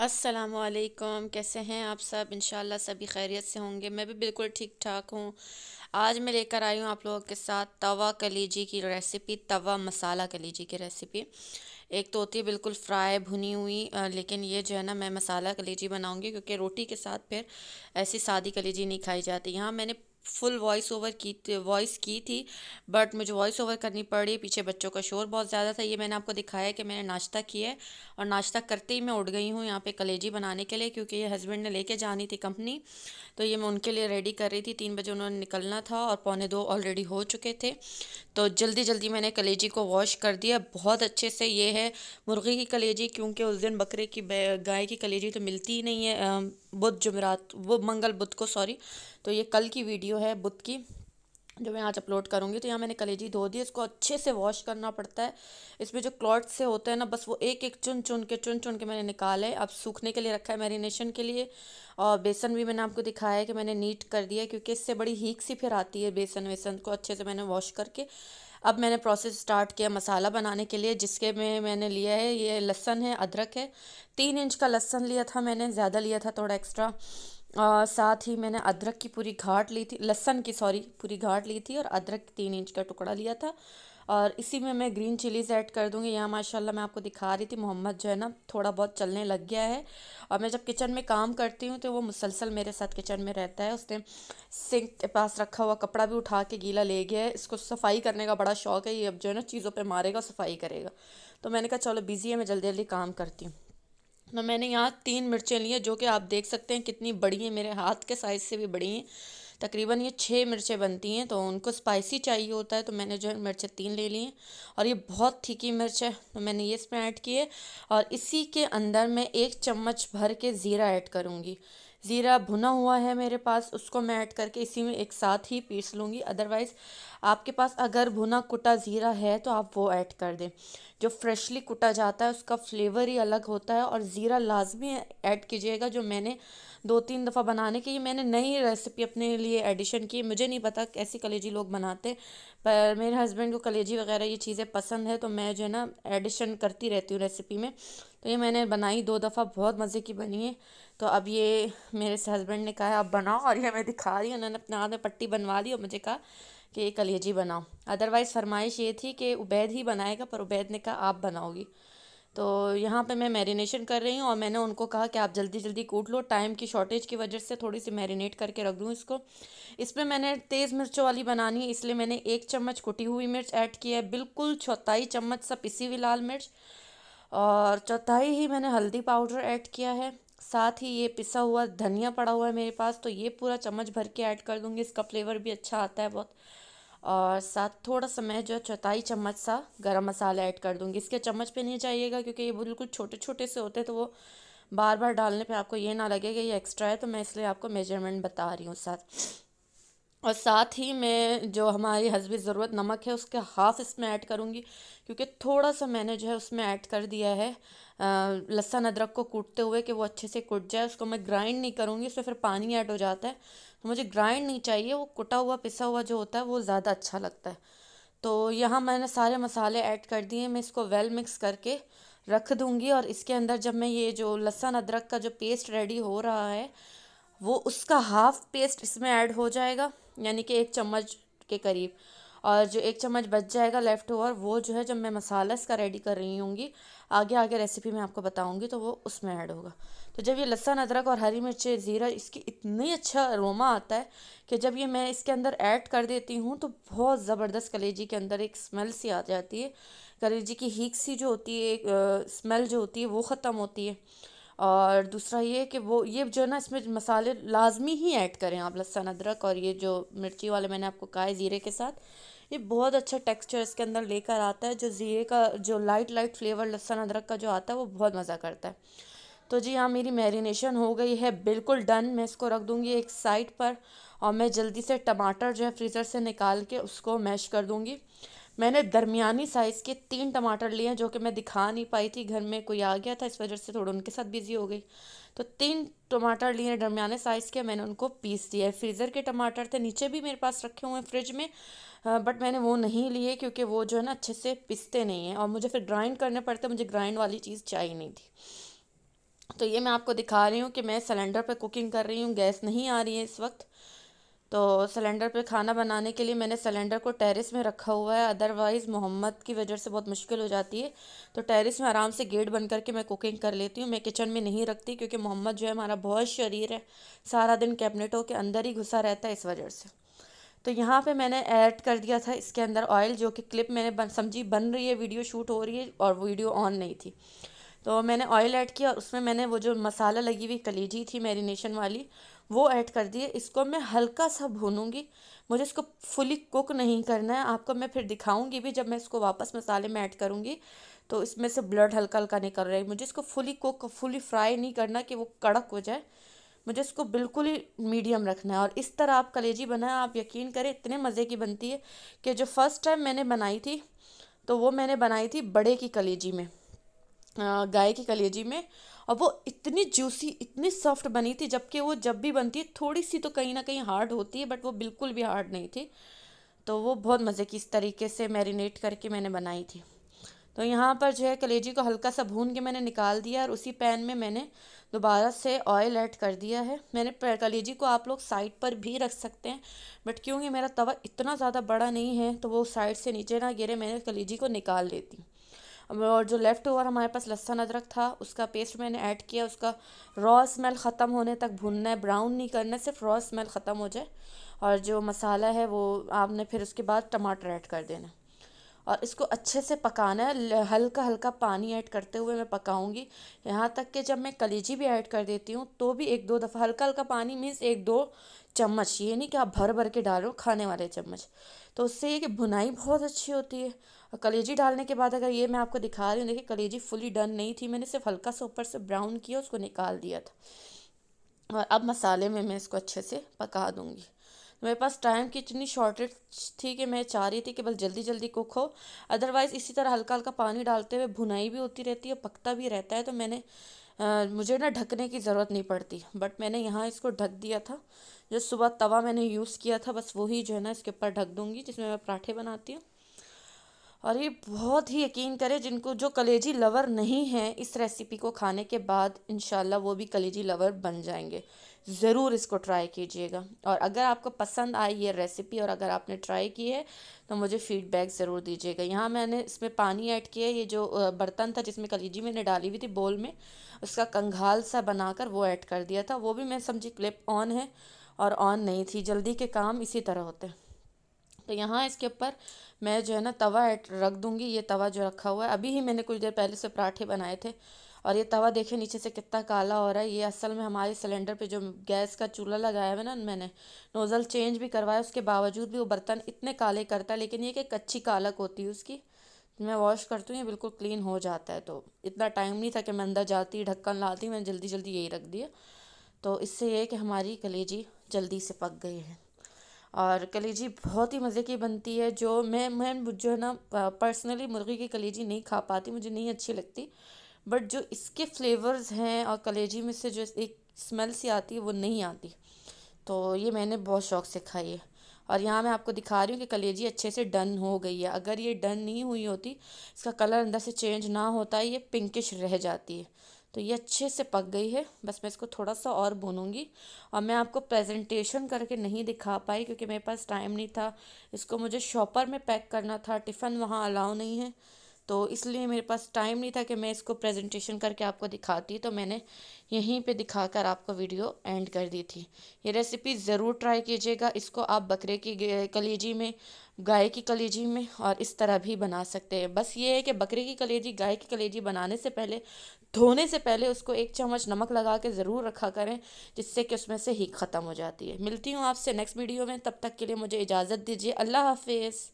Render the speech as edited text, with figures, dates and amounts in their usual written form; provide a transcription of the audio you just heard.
अस्सलामुअलैकुम, कैसे हैं आप सब? इंशाल्लाह सभी खैरियत से होंगे। मैं भी बिल्कुल ठीक ठाक हूँ। आज मैं लेकर आई हूँ आप लोगों के साथ तवा कलीजी की रेसिपी, तवा मसाला कलीजी की रेसिपी। एक तो होती है बिल्कुल फ्राई भुनी हुई, लेकिन ये जो है ना, मैं मसाला कलीजी बनाऊंगी क्योंकि रोटी के साथ फिर ऐसी सादी कलीजी नहीं खाई जाती। यहाँ मैंने फुल वॉइस की थी, बट मुझे वॉइस ओवर करनी पड़ी। पीछे बच्चों का शोर बहुत ज़्यादा था। ये मैंने आपको दिखाया कि मैंने नाश्ता किया है, और नाश्ता करते ही मैं उठ गई हूँ यहाँ पे कलेजी बनाने के लिए, क्योंकि ये हस्बैंड ने लेके जानी थी कंपनी। तो ये मैं उनके लिए रेडी कर रही थी। 3 बजे उन्होंने निकलना था और 1:45 ऑलरेडी हो चुके थे। तो जल्दी जल्दी मैंने कलेजी को वॉश कर दिया बहुत अच्छे से। ये है मुर्गी की कलेजी, क्योंकि उस दिन बकरे की गाय की कलेजी तो मिलती ही नहीं है। बुध जुमेरात, वो मंगल बुध को, सॉरी। तो ये कल की वीडियो है, बुध की, जो मैं आज अपलोड करूँगी। तो यहाँ मैंने कलेजी धो दी। इसको अच्छे से वॉश करना पड़ता है। इसमें जो क्लॉट्स से होते हैं ना, बस वो एक एक चुन चुन के मैंने निकाले। अब सूखने के लिए रखा है, मैरिनेशन के लिए। और बेसन भी मैंने आपको दिखाया है कि मैंने नीट कर दिया है, क्योंकि इससे बड़ी हीक सी फिर आती है। बेसन वेसन को अच्छे से मैंने वॉश करके अब मैंने प्रोसेस स्टार्ट किया मसाला बनाने के लिए, जिसके में मैंने लिया है, ये लहसुन है, अदरक है। 3 इंच का लहसुन लिया था मैंने, ज़्यादा लिया था थोड़ा एक्स्ट्रा। साथ ही मैंने अदरक की पूरी घाट ली थी, लहसुन की सॉरी पूरी घाट ली थी, और अदरक 3 इंच का टुकड़ा लिया था। और इसी में मैं ग्रीन चिलीज़ ऐड कर दूँगी। यहाँ माशाल्लाह मैं आपको दिखा रही थी, मोहम्मद जो है ना थोड़ा बहुत चलने लग गया है। और मैं जब किचन में काम करती हूँ तो वो मुसलसल मेरे साथ किचन में रहता है। उसने सिंक के पास रखा हुआ कपड़ा भी उठा के गीला ले गया है। इसको सफाई करने का बड़ा शौक है। ये अब जो है ना चीज़ों पे मारेगा, सफाई करेगा। तो मैंने कहा चलो बिज़ी है, मैं जल्दी जल्दी काम करती हूँ। तो मैंने यहाँ 3 मिर्चें ली हैं, जो कि आप देख सकते हैं कितनी बड़ी हैं, मेरे हाथ के साइज़ से भी बड़ी हैं। तकरीबन ये 6 मिर्चें बनती हैं। तो उनको स्पाइसी चाहिए होता है, तो मैंने जो है मिर्चें 3 ले ली हैं। और ये बहुत तीखी मिर्च है, तो मैंने ये इसमें ऐड की है। और इसी के अंदर मैं 1 चम्मच भर के ज़ीरा ऐड करूँगी। ज़ीरा भुना हुआ है मेरे पास, उसको मैं ऐड करके इसी में एक साथ ही पीस लूँगी। अदरवाइज़ आपके पास अगर भुना कुटा ज़ीरा है तो आप वो ऐड कर दें। जो फ्रेशली कुटा जाता है उसका फ्लेवर ही अलग होता है। और ज़ीरा लाजमी ऐड कीजिएगा। जो मैंने 2-3 दफ़ा बनाने की, ये मैंने नई रेसिपी अपने लिए एडिशन की। मुझे नहीं पता कैसी कलेजी लोग बनाते, पर मेरे हस्बैंड को कलेजी वगैरह ये चीज़ें पसंद है, तो मैं जो है ना एडिशन करती रहती हूँ रेसिपी में। तो ये मैंने बनाई 2 दफ़ा, बहुत मज़े की बनी है। तो अब ये मेरे से हस्बैंड ने कहा आप बनाओ, और ये मैं दिखा रही हूँ। उन्होंने अपने हाथ में पट्टी बनवा ली और मुझे कहा कि ये कलेजी बनाओ। अदरवाइज़ फरमाइश ये थी कि उबैद ही बनाएगा, पर उबैद ने कहा आप बनाओगी। तो यहाँ पे मैं मैरिनेशन कर रही हूँ, और मैंने उनको कहा कि आप जल्दी जल्दी कूट लो, टाइम की शॉर्टेज की वजह से थोड़ी सी मैरिनेट करके रख दूँ इसको। इसमें मैंने तेज़ मिर्चों वाली बनानी है, इसलिए मैंने 1 चम्मच कुटी हुई मिर्च ऐड किया है, बिल्कुल चौथाई चम्मच सा पिसी हुई लाल मिर्च, और चौथाई ही मैंने हल्दी पाउडर ऐड किया है। साथ ही ये पिसा हुआ धनिया पड़ा हुआ है मेरे पास, तो ये पूरा चम्मच भर के ऐड कर दूँगी। इसका फ्लेवर भी अच्छा आता है बहुत। और साथ थोड़ा सा मैं जो है चौथाई चम्मच सा गरम मसाला ऐड कर दूँगी। इसके चम्मच पे नहीं चाहिएगा, क्योंकि ये बिल्कुल छोटे छोटे से होते हैं, तो वो बार बार डालने पे आपको ये ना लगे कि ये एक्स्ट्रा है, तो मैं इसलिए आपको मेजरमेंट बता रही हूँ साथ। और साथ ही मैं जो हमारी हस्बी ज़रूरत नमक है उसके हाफ़ इसमें ऐड करूँगी, क्योंकि थोड़ा सा मैंने जो है उसमें ऐड कर दिया है लहसुन अदरक को कूटते हुए, कि वो अच्छे से कुट जाए। उसको मैं ग्राइंड नहीं करूँगी, उसमें फिर पानी ऐड हो जाता है। तो मुझे ग्राइंड नहीं चाहिए, वो कुटा हुआ पिसा हुआ जो होता है वो ज़्यादा अच्छा लगता है। तो यहाँ मैंने सारे मसाले ऐड कर दिए। मैं इसको वेल मिक्स करके रख दूँगी। और इसके अंदर जब मैं ये जो लहसुन अदरक का जो पेस्ट रेडी हो रहा है, वो उसका हाफ़ पेस्ट इसमें ऐड हो जाएगा, यानी कि 1 चम्मच के करीब। और जो 1 चम्मच बच जाएगा लेफ़्ट ओवर, वो जो है जब मैं मसाला इसका रेडी कर रही होंगी, आगे आगे रेसिपी में आपको बताऊंगी, तो वो उसमें ऐड होगा। तो जब ये लहसुन अदरक और हरी मिर्च ज़ीरा, इसकी इतनी अच्छा अरोमा आता है कि जब ये मैं इसके अंदर ऐड कर देती हूँ तो बहुत ज़बरदस्त कलेजी के अंदर एक स्मेल सी आ जाती है। कलेजी की हीक सी जो होती है, स्मेल जो होती है, वो ख़त्म होती है। और दूसरा ये कि वो ये जो है ना, इसमें मसाले लाजमी ही ऐड करें आप, लहसुन अदरक और ये जो मिर्ची वाले मैंने आपको कहा है ज़ीरे के साथ। ये बहुत अच्छा टेक्सचर इसके अंदर लेकर आता है। जो ज़ीरे का जो लाइट लाइट फ्लेवर लहसुन अदरक का जो आता है, वो बहुत मज़ा करता है। तो जी हाँ, मेरी मैरिनेशन हो गई है बिल्कुल डन। मैं इसको रख दूँगी एक साइड पर, और मैं जल्दी से टमाटर जो है फ्रीज़र से निकाल के उसको मैश कर दूँगी। मैंने दरमियानी साइज़ के 3 टमाटर लिए हैं, जो कि मैं दिखा नहीं पाई थी, घर में कोई आ गया था, इस वजह से थोड़ा उनके साथ बिज़ी हो गई। तो 3 टमाटर लिए हैं दरमियाने साइज़ के, मैंने उनको पीस दिया है। फ्रीज़र के टमाटर थे, नीचे भी मेरे पास रखे हुए हैं फ्रिज में, बट मैंने वो नहीं लिए क्योंकि वो जो है ना अच्छे से पिसते नहीं हैं और मुझे फिर ग्राइंड करने पड़ते, मुझे ग्राइंड वाली चीज़ चाहिए नहीं थी। तो ये मैं आपको दिखा रही हूँ कि मैं सिलेंडर पे कुकिंग कर रही हूँ, गैस नहीं आ रही है इस वक्त। तो सिलेंडर पे खाना बनाने के लिए मैंने सिलेंडर को टेरेस में रखा हुआ है, अदरवाइज़ मोहम्मद की वजह से बहुत मुश्किल हो जाती है। तो टेरेस में आराम से गेट बंद करके मैं कुकिंग कर लेती हूँ। मैं किचन में नहीं रखती क्योंकि मोहम्मद जो है हमारा बहुत शरीर है, सारा दिन कैबिनेटों के अंदर ही घुसा रहता है, इस वजह से। तो यहाँ पे मैंने ऐड कर दिया था इसके अंदर ऑयल, जो कि क्लिप मैंने समझी बन रही है, वीडियो शूट हो रही है और वीडियो ऑन नहीं थी। तो मैंने ऑयल ऐड किया और उसमें मैंने वो जो मसाला लगी हुई कलेजी थी मैरिनेशन वाली, वो ऐड कर दिए। इसको मैं हल्का सा भूनूंगी, मुझे इसको फुली कुक नहीं करना है। आपको मैं फिर दिखाऊंगी भी जब मैं इसको वापस मसाले में ऐड करूंगी, तो इसमें से ब्लड हल्का हल्का निकल रहा है। मुझे इसको फुली कुक, फुली फ्राई नहीं करना कि वो कड़क हो जाए, मुझे इसको बिल्कुल ही मीडियम रखना है। और इस तरह आप कलेजी बनाएं, आप यकीन करें इतने मज़े की बनती है कि जो फर्स्ट टाइम मैंने बनाई थी, तो वो मैंने बनाई थी बड़े की कलेजी में, गाय की कलेजी में, और वो इतनी जूसी, इतनी सॉफ्ट बनी थी, जबकि वो जब भी बनती है थोड़ी सी तो कहीं ना कहीं हार्ड होती है, बट वो बिल्कुल भी हार्ड नहीं थी। तो वो बहुत मज़े की इस तरीके से मैरिनेट करके मैंने बनाई थी। तो यहाँ पर जो है कलेजी को हल्का सा भून के मैंने निकाल दिया और उसी पैन में मैंने दोबारा से ऑयल ऐड कर दिया है। मैंने कलेजी को आप लोग साइड पर भी रख सकते हैं, बट क्योंकि मेरा तवा इतना ज़्यादा बड़ा नहीं है तो वो साइड से नीचे ना गिरे, मैंने कलेजी को निकाल देती हूँ। और जो लेफ़्ट ओवर हमारे पास लहसुन अदरक था, उसका पेस्ट मैंने ऐड किया। उसका रॉ स्मेल ख़त्म होने तक भूनना है, ब्राउन नहीं करना, सिर्फ रॉ स्मेल ख़त्म हो जाए। और जो मसाला है वो आपने फिर उसके बाद टमाटर ऐड कर देना और इसको अच्छे से पकाना है। हल्का हल्का पानी ऐड करते हुए मैं पकाऊंगी, यहाँ तक कि जब मैं कलेजी भी ऐड कर देती हूँ तो भी एक दो दफ़ा हल्का हल्का पानी, मीन्स एक दो चम्मच, ये नहीं कि आप भर भर के डालो खाने वाले चम्मच। तो उससे ये कि भुनाई बहुत अच्छी होती है। और कलेजी डालने के बाद, अगर ये मैं आपको दिखा रही हूँ, देखिए कलेजी फुली डन नहीं थी, मैंने सिर्फ हल्का सा ऊपर से ब्राउन किया, उसको निकाल दिया था। और अब मसाले में मैं इसको अच्छे से पका दूंगी। मेरे पास टाइम की इतनी शॉर्टेज थी कि मैं चाह रही थी कि बस जल्दी जल्दी कुक हो, अदरवाइज़ इसी तरह हल्का हल्का पानी डालते हुए भुनाई भी होती रहती है, पकता भी रहता है। तो मैंने मुझे ना ढकने की ज़रूरत नहीं पड़ती, बट मैंने यहाँ इसको ढक दिया था। जो सुबह तवा मैंने यूज़ किया था, बस वही जो है ना इसके ऊपर ढक दूँगी, जिसमें मैं पराठे बनाती हूँ। और ये बहुत ही, यकीन करें, जिनको जो कलेजी लवर नहीं है, इस रेसिपी को खाने के बाद इंशाल्लाह वो भी कलेजी लवर बन जाएंगे। ज़रूर इसको ट्राई कीजिएगा, और अगर आपको पसंद आई ये रेसिपी और अगर आपने ट्राई की है तो मुझे फ़ीडबैक ज़रूर दीजिएगा। यहाँ मैंने इसमें पानी ऐड किया, ये जो बर्तन था जिसमें कलेजी मैंने डाली हुई थी बोल में, उसका कंघाल सा बनाकर वो ऐड कर दिया था। वो भी मैं समझी क्लिप ऑन है और ऑन नहीं थी, जल्दी के काम इसी तरह होते हैं। तो यहाँ इसके ऊपर मैं जो है ना तवा रख दूँगी। ये तवा जो रखा हुआ है, अभी ही मैंने कुछ देर पहले से पराठे बनाए थे, और ये तवा देखिए नीचे से कितना काला हो रहा है। ये असल में हमारे सिलेंडर पे जो गैस का चूल्हा लगाया हुआ है ना, मैंने नोज़ल चेंज भी करवाया, उसके बावजूद भी वो बर्तन इतने काले करता है। लेकिन ये कि कच्ची कालक होती है उसकी, मैं वॉश करती हूँ ये बिल्कुल क्लीन हो जाता है। तो इतना टाइम नहीं था कि मैं अंदर जाती ढक्कन लाती, मैंने जल्दी जल्दी यही रख दिया। तो इससे ये है कि हमारी कलेजी जल्दी से पक गई है। और कलेजी बहुत ही मज़े की बनती है। जो मैं जो है ना पर्सनली मुर्गी की कलेजी नहीं खा पाती, मुझे नहीं अच्छी लगती, बट जो इसके फ्लेवर्स हैं और कलेजी में से जो एक स्मेल सी आती है वो नहीं आती। तो ये मैंने बहुत शौक़ से खाई है। और यहाँ मैं आपको दिखा रही हूँ कि कलेजी अच्छे से डन हो गई है। अगर ये डन नहीं हुई होती, इसका कलर अंदर से चेंज ना होता, ये पिंकिश रह जाती है। तो ये अच्छे से पक गई है, बस मैं इसको थोड़ा सा और भूनूंगी। और मैं आपको प्रेजेंटेशन करके नहीं दिखा पाई क्योंकि मेरे पास टाइम नहीं था। इसको मुझे शॉपर में पैक करना था, टिफ़िन वहाँ अलाउ नहीं है, तो इसलिए मेरे पास टाइम नहीं था कि मैं इसको प्रेजेंटेशन करके आपको दिखाती। तो मैंने यहीं पे दिखाकर आपको वीडियो एंड कर दी थी। ये रेसिपी ज़रूर ट्राई कीजिएगा। इसको आप बकरे की कलेजी में, गाय की कलेजी में और इस तरह भी बना सकते हैं। बस ये है कि बकरे की कलेजी, गाय की कलेजी बनाने से पहले, धोने से पहले उसको 1 चम्मच नमक लगा के ज़रूर रखा करें, जिससे कि उसमें से हींग ख़त्म हो जाती है। मिलती हूँ आपसे नेक्स्ट वीडियो में, तब तक के लिए मुझे इजाज़त दीजिए। अल्लाह हाफिज़।